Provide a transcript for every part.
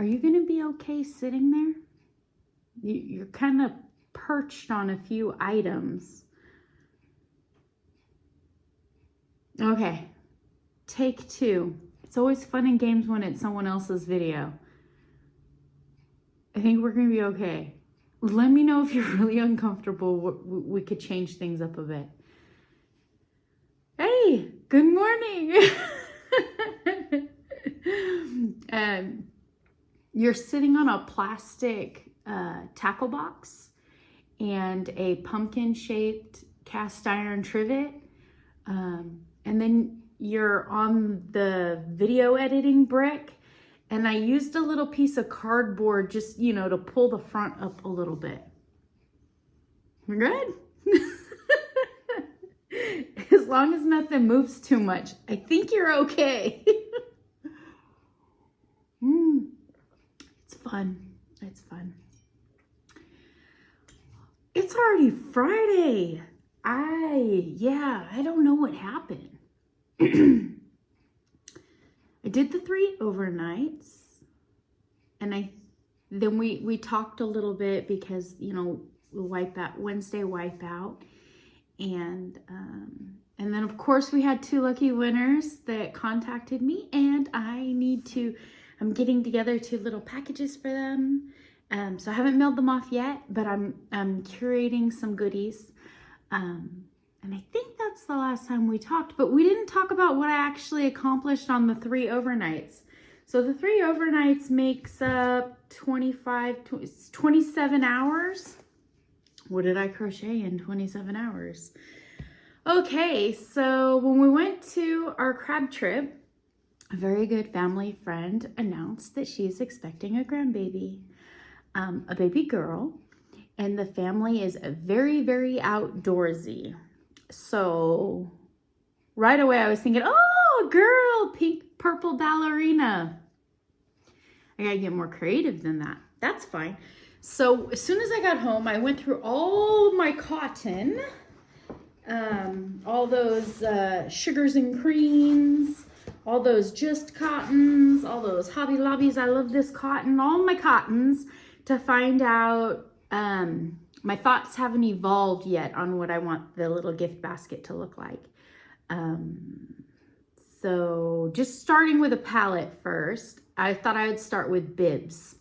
Are you going to be okay sitting there? You're kind of perched on a few items. Okay, take 2. It's always fun and games when it's someone else's video. I think we're going to be okay. Let me know if you're really uncomfortable. We could change things up a bit. Hey, good morning. You're sitting on a plastic tackle box and a pumpkin-shaped cast iron trivet. And then you're on the video editing brick. And I used a little piece of cardboard just, to pull the front up a little bit. We're good? As long as nothing moves too much, I think you're okay. It's fun. It's fun. It's already Friday. I don't know what happened. I did the 3 overnights, and then we talked a little bit because, Wednesday wipeout, and then of course we had 2 lucky winners that contacted me, and I'm getting together 2 little packages for them. So I haven't mailed them off yet, but I'm curating some goodies. And I think that's the last time we talked, but we didn't talk about what I actually accomplished on the 3 overnights. So the 3 overnights makes up 27 hours. What did I crochet in 27 hours? Okay, so when we went to our crab trip, a very good family friend announced that she's expecting a grandbaby, a baby girl, and the family is very, very outdoorsy. So right away I was thinking, oh, girl, pink, purple ballerina. I gotta get more creative than that. That's fine. So as soon as I got home, I went through all my cotton, all those sugars and creams, all those just cottons, all those Hobby Lobbies, I love this cotton, all my cottons, to find out. My thoughts haven't evolved yet on what I want the little gift basket to look like. So just starting with a palette first, I thought I would start with bibs.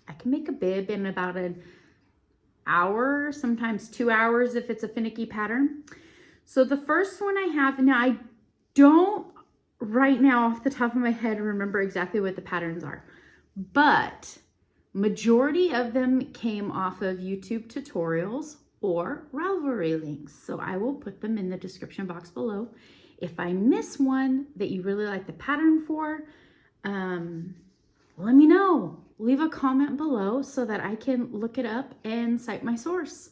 I can make a bib in about an hour, sometimes 2 hours if it's a finicky pattern. So the first one I have, now I don't right now off the top of my head remember exactly what the patterns are, but majority of them came off of YouTube tutorials or Ravelry links. So I will put them in the description box below. If I miss one that you really like the pattern for, let me know. Leave a comment below so that I can look it up and cite my source.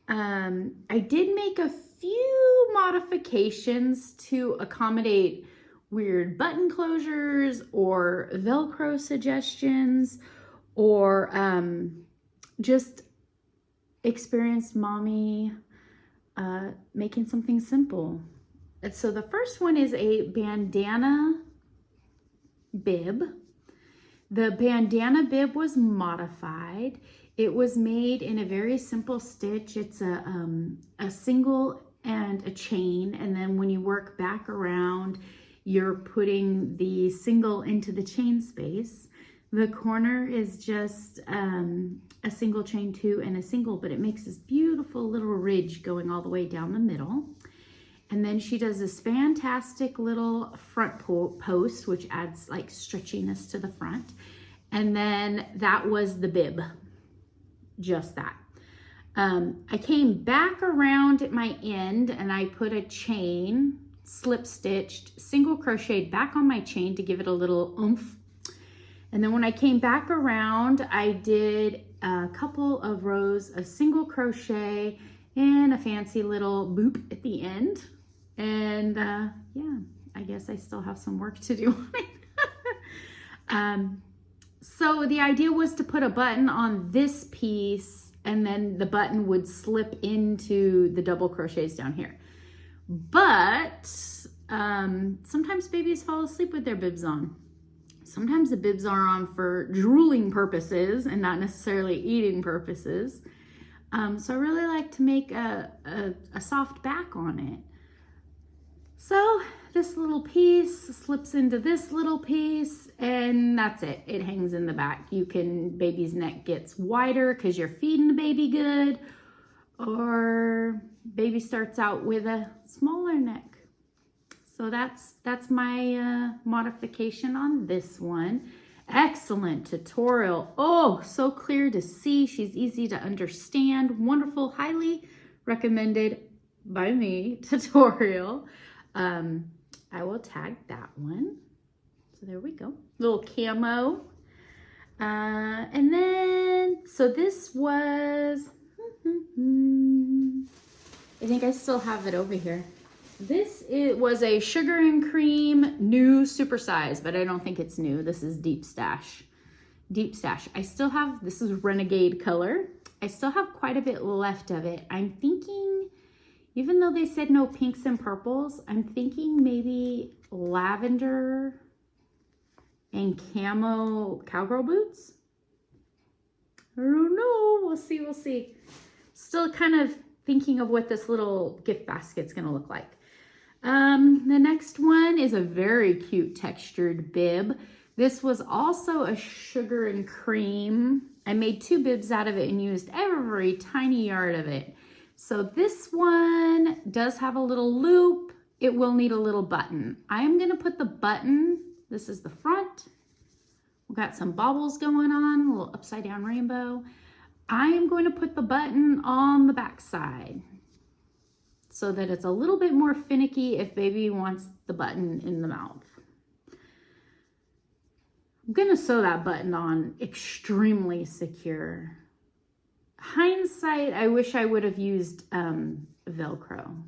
I did make a few modifications to accommodate weird button closures or Velcro suggestions, or just experienced mommy making something simple. And so the first one is a bandana bib. The bandana bib was modified. It was made in a very simple stitch. It's a single and a chain, and then when you work back around, you're putting the single into the chain space. The corner is just a single chain 2 and a single, but it makes this beautiful little ridge going all the way down the middle. And then she does this fantastic little front post, which adds like stretchiness to the front. And then that was the bib, just that. I came back around at my end and I put a chain, slip stitched, single crocheted back on my chain to give it a little oomph. And then when I came back around, I did a couple of rows of single crochet and a fancy little boop at the end. And yeah, I guess I still have some work to do on it. So the idea was to put a button on this piece, and then the button would slip into the double crochets down here. But sometimes babies fall asleep with their bibs on. Sometimes the bibs are on for drooling purposes and not necessarily eating purposes. So I really like to make a soft back on it. So this little piece slips into this little piece, and that's it. It hangs in the back. Baby's neck gets wider because you're feeding the baby good, or baby starts out with a smaller neck. So that's my modification on this one. Excellent tutorial. Oh, so clear to see. She's easy to understand. Wonderful, highly recommended by me tutorial. I will tag that one. So there we go. Little camo. And then, so this was, I think I still have it over here. It was a sugar and cream new supersize, but I don't think it's new. This is deep stash. Deep stash. I still have, this is renegade color. I still have quite a bit left of it. I'm thinking, even though they said no pinks and purples, I'm thinking maybe lavender and camo cowgirl boots. I don't know. We'll see. We'll see. Still kind of thinking of what this little gift basket's going to look like. The next one is a very cute textured bib. This was also a sugar and cream. I made 2 bibs out of it and used every tiny yard of it. So this one does have a little loop. It will need a little button. I am going to put the button, this is the front. We've got some baubles going on, a little upside down rainbow. I am going to put the button on the back side so that it's a little bit more finicky if baby wants the button in the mouth. I'm going to sew that button on extremely secure. Hindsight, I wish I would have used Velcro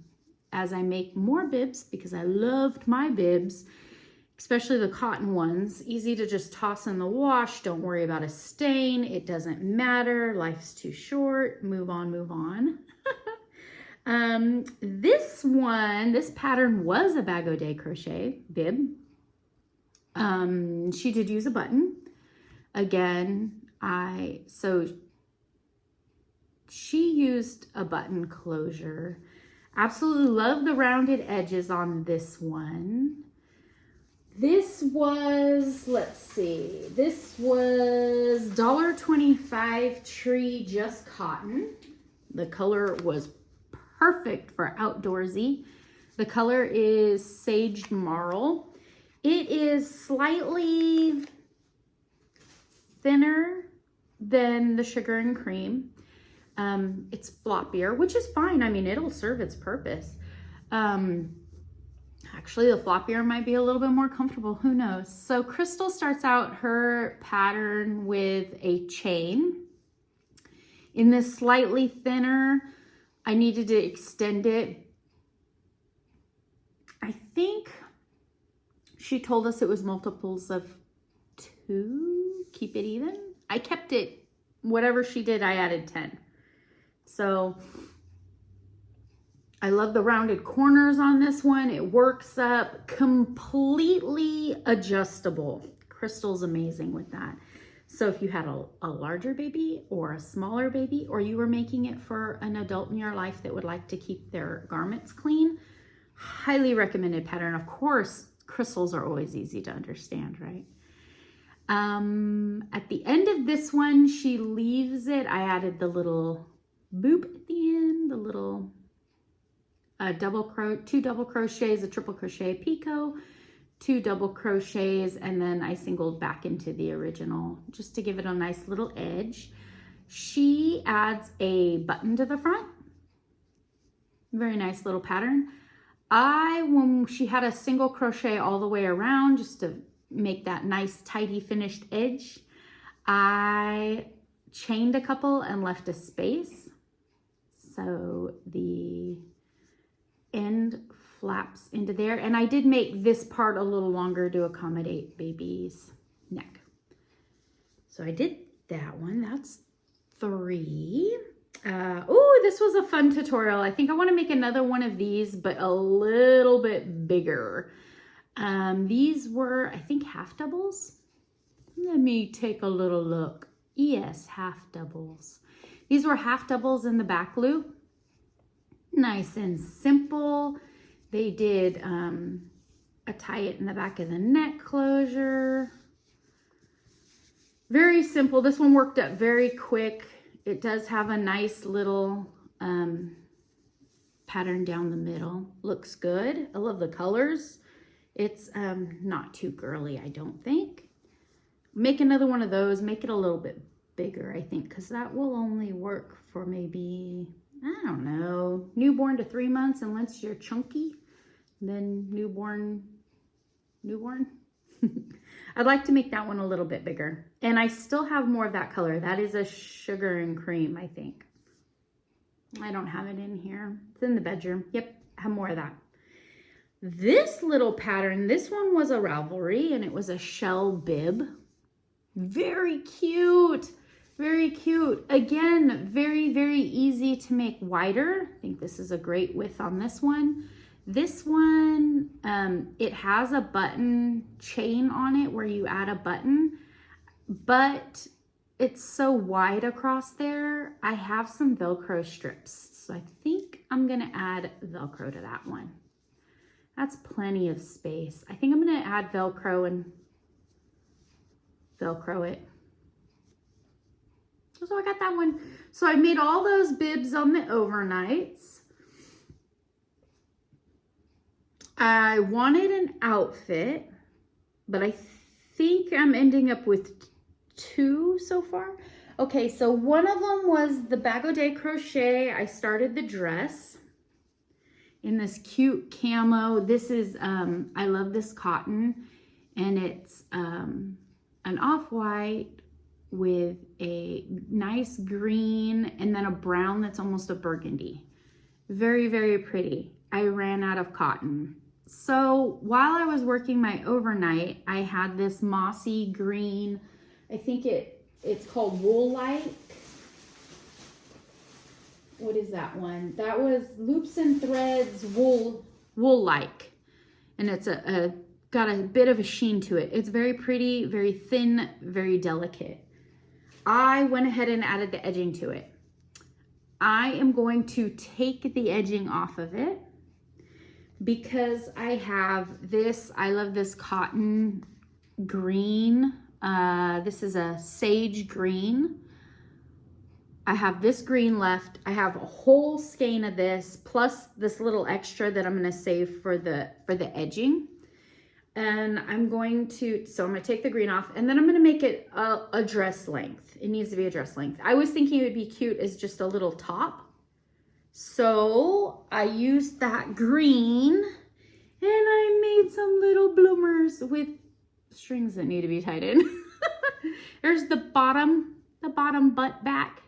as I make more bibs, because I loved my bibs, especially the cotton ones. Easy to just toss in the wash. Don't worry about a stain. It doesn't matter. Life's too short. Move on, move on. This pattern was a Bag O' Day crochet bib. She did use a button. Again, she used a button closure. Absolutely love the rounded edges on this one. This was, let's see, this was $1.25 tree just cotton. The color was perfect for outdoorsy. The color is Sage Marl. It is slightly thinner than the sugar and cream. It's floppier, which is fine. I mean, it'll serve its purpose. Actually, the floppier might be a little bit more comfortable. Who knows? So Crystal starts out her pattern with a chain. In this slightly thinner, I needed to extend it. I think she told us it was multiples of 2. Keep it even. I kept it, whatever she did, I added 10. So I love the rounded corners on this one. It works up, completely adjustable. Crystal's amazing with that. So if you had a larger baby or a smaller baby, or you were making it for an adult in your life that would like to keep their garments clean, highly recommended pattern. Of course, crystals are always easy to understand, right? At the end of this one, she leaves it. I added the little boop at the end, the little 2 double crochets, a triple crochet picot, 2 double crochets, and then I singled back into the original just to give it a nice little edge. She adds a button to the front. Very nice little pattern. When she had a single crochet all the way around just to make that nice tidy finished edge, I chained a couple and left a space. So the end flaps into there. And I did make this part a little longer to accommodate baby's neck. So I did that one. That's 3. Oh, this was a fun tutorial. I think I want to make another one of these, but a little bit bigger. These were, I think, half doubles. Let me take a little look. Yes, half doubles. These were half doubles in the back loop. Nice and simple. They did a tie it in the back of the neck closure. Very simple. This one worked up very quick. It does have a nice little pattern down the middle. Looks good. I love the colors. It's not too girly, I don't think. Make another one of those. Make it a little bit bigger, I think, because that will only work for maybe, I don't know, newborn to 3 months, unless you're chunky. Then newborn. I'd like to make that one a little bit bigger. And I still have more of that color. That is a sugar and cream, I think. I don't have it in here. It's in the bedroom. Yep, I have more of that. This little pattern, this one was a Ravelry, and it was a shell bib. Very cute. Very cute. Again, very, very easy to make wider. I think this is a great width on this one. This one, it has a button chain on it where you add a button, but it's so wide across there. I have some Velcro strips, so I think I'm gonna add Velcro to that one. That's plenty of space. I think I'm gonna add Velcro and Velcro it. So I got that one. So I made all those bibs on the overnights. I wanted an outfit, but I think I'm ending up with 2 so far. Okay, so one of them was the Bag O' Day crochet. I started the dress in this cute camo. This is, I love this cotton, and it's an off-white with a nice green and then a brown that's almost a burgundy. Very, very pretty. I ran out of cotton. So while I was working my overnight, I had this mossy green, I think it's called Wool Like. What is that one? That was Loops and Threads Wool Like. And it's got a bit of a sheen to it. It's very pretty, very thin, very delicate. I went ahead and added the edging to it. I am going to take the edging off of it because I have this, I love this cotton green. This is a sage green. I have this green left. I have a whole skein of this plus this little extra that I'm gonna save for the edging. And I'm going to take the green off, and then I'm gonna make it a dress length. It needs to be a dress length. I was thinking it would be cute as just a little top. So I used that green, and I made some little bloomers with strings that need to be tied in. There's the bottom butt back.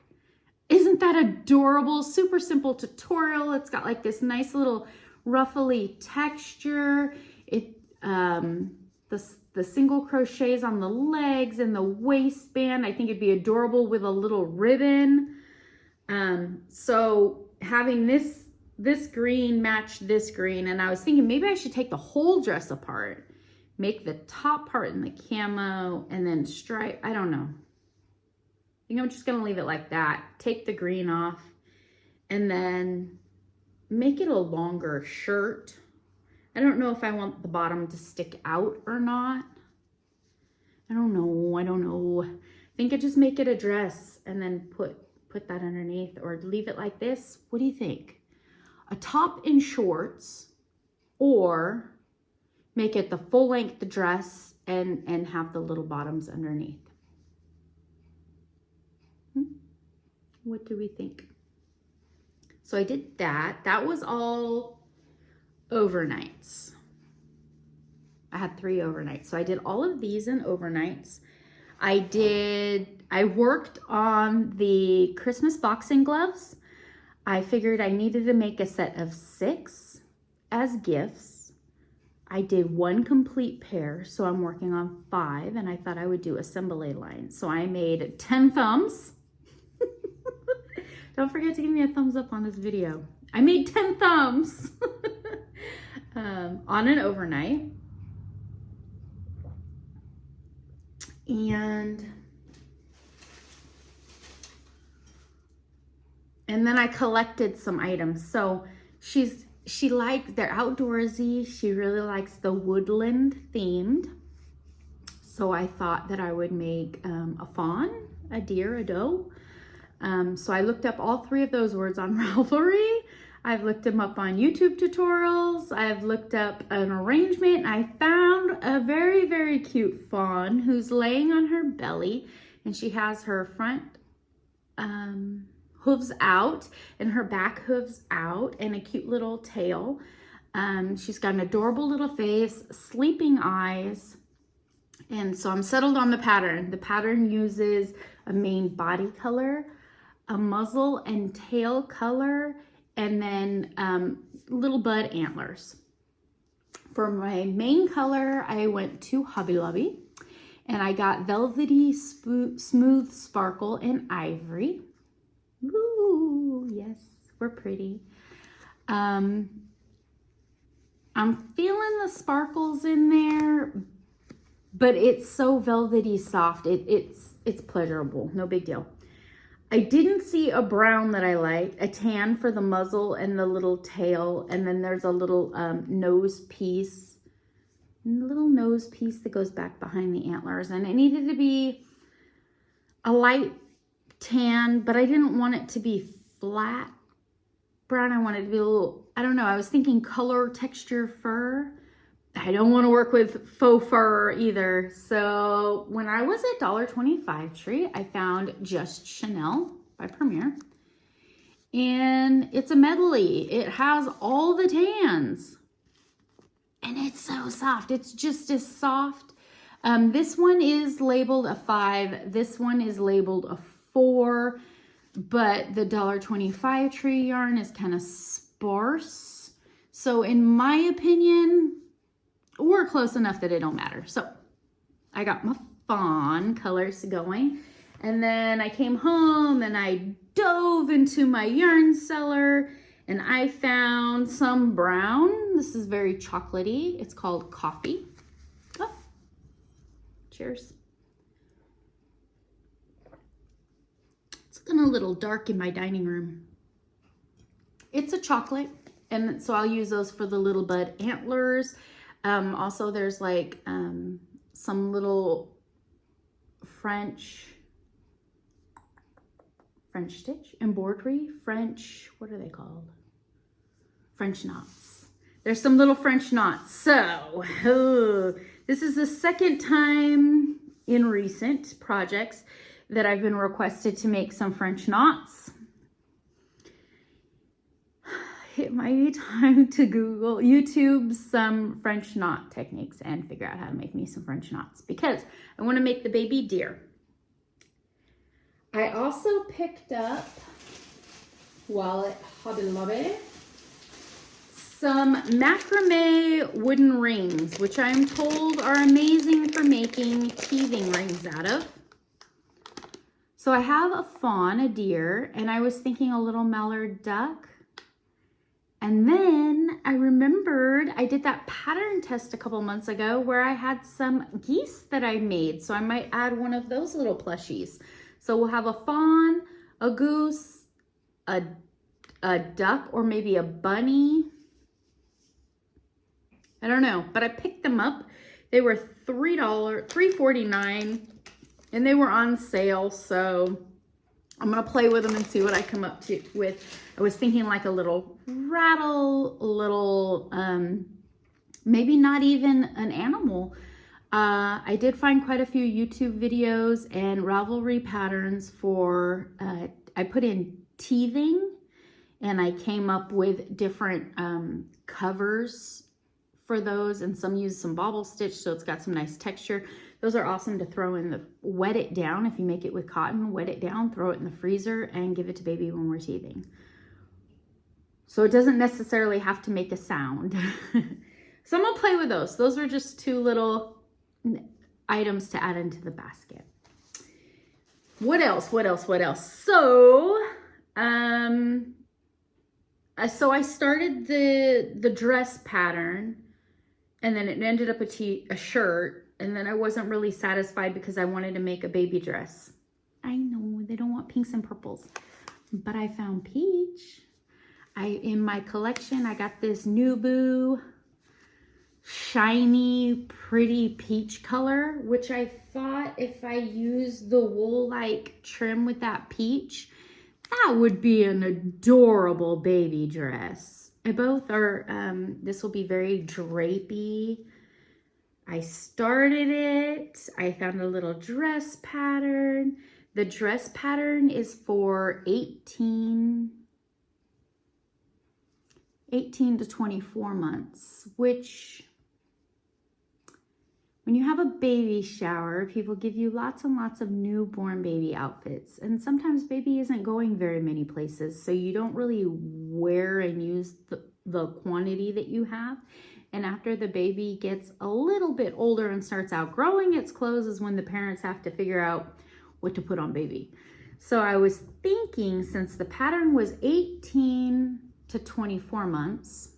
Isn't that adorable? Super simple tutorial. It's got like this nice little ruffly texture. The single crochets on the legs and the waistband. I think it'd be adorable with a little ribbon. So having this green match this green, and I was thinking maybe I should take the whole dress apart, make the top part in the camo, and then stripe. I don't know. I think I'm just gonna leave it like that. Take the green off, and then make it a longer shirt. I don't know if I want the bottom to stick out or not. I don't know. I think I just make it a dress and then put that underneath, or leave it like this. What do you think? A top in shorts, or make it the full length dress and have the little bottoms underneath. What do we think? So I did that. That was all overnights. I had 3 overnights. So I did all of these in overnights. I worked on the Christmas boxing gloves. I figured I needed to make a set of 6 as gifts. I did 1 complete pair, so I'm working on 5, and I thought I would do assembly line. So I made 10 thumbs. Don't forget to give me a thumbs up on this video. I made 10 thumbs on an overnight. And then I collected some items. So she likes, they're outdoorsy. She really likes the woodland themed. So I thought that I would make a fawn, a deer, a doe. So I looked up all three of those words on Ravelry. I've looked them up on YouTube tutorials. I've looked up an arrangement. I found a very, very cute fawn who's laying on her belly, and she has her front hooves out and her back hooves out and a cute little tail. She's got an adorable little face, sleeping eyes. And so I'm settled on the pattern. The pattern uses a main body color, a muzzle and tail color, and then little bud antlers. For my main color, I went to Hobby Lobby and I got Velvety Smooth Sparkle in Ivory. Ooh, yes, we're pretty. I'm feeling the sparkles in there, but it's so velvety soft. It's pleasurable, no big deal. I didn't see a brown that I like, a tan for the muzzle and the little tail, and then there's a little nose piece that goes back behind the antlers, and it needed to be a light tan, but I didn't want it to be flat brown. I wanted it to be a little, I don't know, I was thinking color, texture, fur. I don't want to work with faux fur either. So when I was at $1.25 Tree, I found Just Chanel by Premier. And it's a medley. It has all the tans. And it's so soft. It's just as soft. This one is labeled a 5. This one is labeled a 4. But the $1.25 Tree yarn is kind of sparse. So in my opinion, we're close enough that it don't matter. So I got my fawn colors going, and then I came home and I dove into my yarn cellar and I found some brown. This is very chocolatey. It's called Coffee. Oh, cheers. It's looking a little dark in my dining room. It's a chocolate, and so I'll use those for the little bud antlers. Also, there's like some little French stitch, embroidery, what are they called? French knots. There's some little French knots. So, this is the second time in recent projects that I've been requested to make some French knots. It might be time to Google, YouTube some French knot techniques and figure out how to make me some French knots because I want to make the baby deer. I also picked up, while at Hobby Lobby, some macrame wooden rings, which I'm told are amazing for making teething rings out of. So I have a fawn, a deer, and I was thinking a little mallard duck. And then I remembered I did that pattern test a couple months ago where I had some geese that I made. So I might add one of those little plushies. So we'll have a fawn, a goose, a duck, or maybe a bunny. I don't know, but I picked them up. They were $3.49, and they were on sale. So I'm gonna play with them and see what I come up with. I was thinking like a little rattle, maybe not even an animal. I did find quite a few YouTube videos and Ravelry patterns for, I put in teething, and I came up with different covers for those, and some use some bobble stitch, so it's got some nice texture. Those are awesome to throw in wet it down. If you make it with cotton, wet it down, throw it in the freezer, and give it to baby when we're teething. So it doesn't necessarily have to make a sound. So I'm gonna play with those. Those are just two little items to add into the basket. What else? So, I started the dress pattern, and then it ended up a shirt. And then I wasn't really satisfied because I wanted to make a baby dress. I know they don't want pinks and purples, but I found peach. In my collection, I got this Nubu shiny, pretty peach color, which I thought if I used the wool-like trim with that peach, that would be an adorable baby dress. And both are, this will be very drapey. I started it. I found a little dress pattern. The dress pattern is for 18 to 24 months, which when you have a baby shower, people give you lots and lots of newborn baby outfits. And sometimes baby isn't going very many places, so you don't really wear and use the quantity that you have. And after the baby gets a little bit older and starts outgrowing its clothes is when the parents have to figure out what to put on baby. So I was thinking, since the pattern was 18 to 24 months,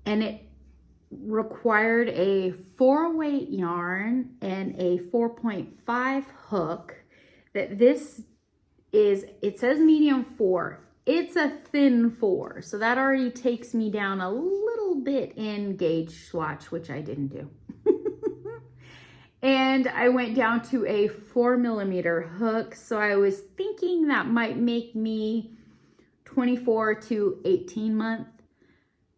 and it required a 4-weight yarn and a 4.5 hook, that this is, it says medium 4. It's a thin 4. So that already takes me down a little bit in gauge swatch, which I didn't do. And I went down to a 4mm hook. So I was thinking that might make me 24 to 18 month.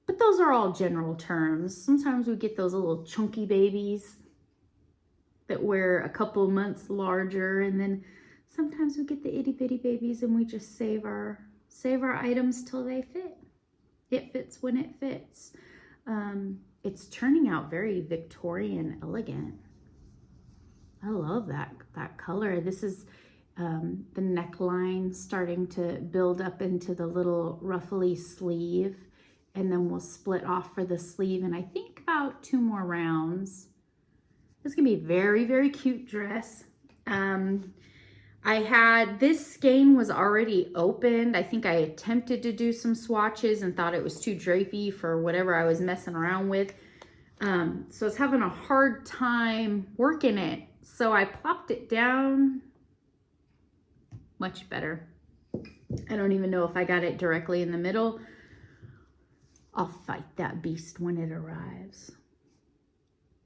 But those are all general terms. Sometimes we get those little chunky babies that wear a couple months larger, and then sometimes we get the itty bitty babies and we just save our items till they fit. It fits when it fits. It's turning out very Victorian elegant. I love that color. This is the neckline starting to build up into the little ruffly sleeve, and then we'll split off for the sleeve, and I think about 2 more rounds. This is gonna be a very, very cute dress. This skein was already opened. I think I attempted to do some swatches and thought it was too drapey for whatever I was messing around with. So I was having a hard time working it. So I plopped it down. Much better. I don't even know if I got it directly in the middle. I'll fight that beast when it arrives.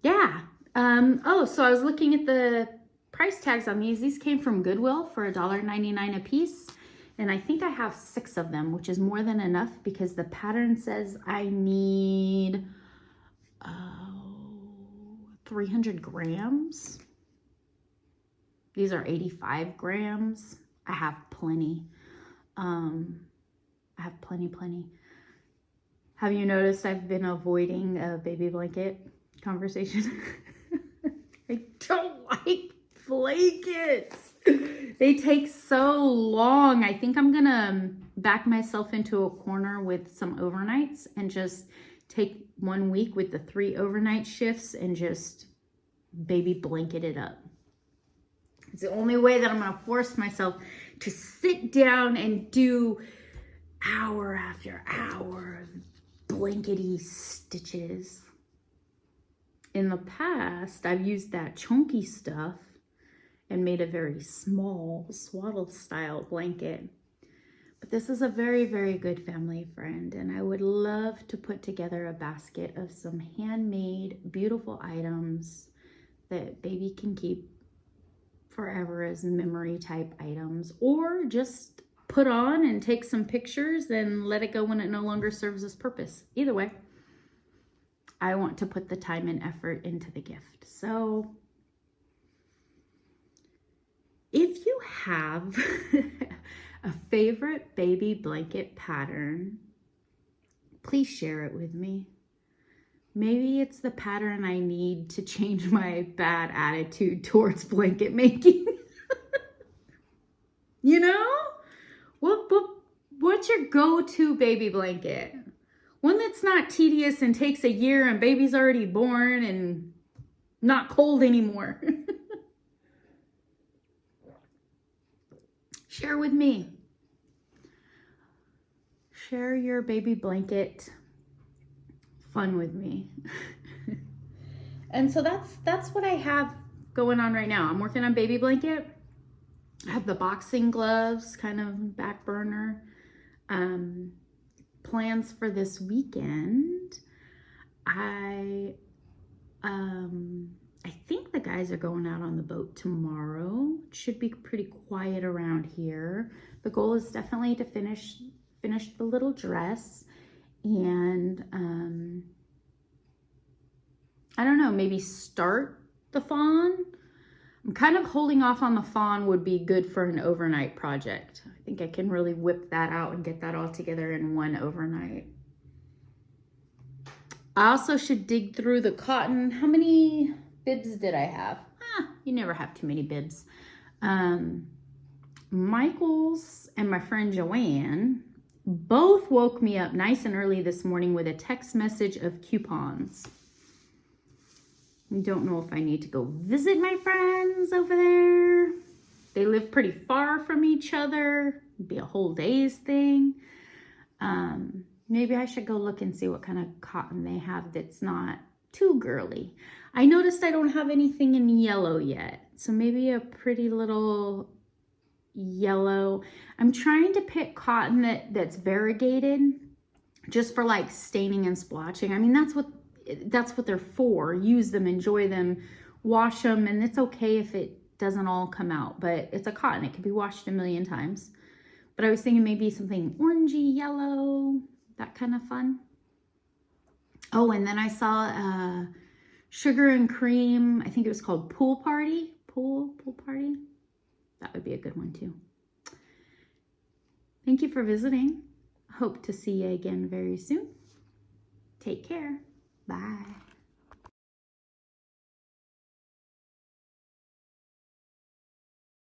Yeah. Oh, so I was looking at the price tags on these. These came from Goodwill for $1.99 a piece. And I think I have 6 of them, which is more than enough because the pattern says I need 300 grams. These are 85 grams. I have plenty. I have plenty. Have you noticed I've been avoiding a baby blanket conversation? I don't like blankets. They take so long. I think I'm gonna back myself into a corner with some overnights and just take 1 week with the 3 overnight shifts and just baby blanket it up. It's the only way that I'm gonna force myself to sit down and do hour after hour of blankety stitches. In the past, I've used that chunky stuff and made a very small swaddle style blanket. But this is a very, very good family friend, and I would love to put together a basket of some handmade, beautiful items that baby can keep forever as memory type items, or just put on and take some pictures and let it go when it no longer serves its purpose. Either way, I want to put the time and effort into the gift. So if you have a favorite baby blanket pattern, please share it with me. Maybe it's the pattern I need to change my bad attitude towards blanket making. You know? What's your go-to baby blanket? One that's not tedious and takes a year and baby's already born and not cold anymore. Share with me. Share your baby blanket fun with me. And so that's what I have going on right now. I'm working on baby blanket. I have the boxing gloves, kind of back burner. Plans for this weekend. I think the guys are going out on the boat tomorrow. It should be pretty quiet around here. The goal is definitely to finish the little dress, and I don't know, maybe start the fawn. I'm kind of holding off on the fawn. Would be good for an overnight project. I think I can really whip that out and get that all together in one overnight. I also should dig through the cotton. How many bibs did I have? You never have too many bibs. Michael's and my friend Joanne both woke me up nice and early this morning with a text message of coupons. I don't know if I need to go visit my friends over there. They live pretty far from each other. It'd be a whole day's thing. Maybe I should go look and see what kind of cotton they have that's not too girly. I noticed I don't have anything in yellow yet. So maybe a pretty little yellow. I'm trying to pick cotton that's variegated, just for like staining and splotching. I mean, that's what they're for. Use them, enjoy them, wash them, and it's okay if it doesn't all come out, but it's a cotton. It can be washed a million times. But I was thinking maybe something orangey, yellow, that kind of fun. Oh, and then I saw Sugar and Cream. I think it was called Pool Party. Pool Party. That would be a good one too. Thank you for visiting. Hope to see you again very soon. Take care. Bye.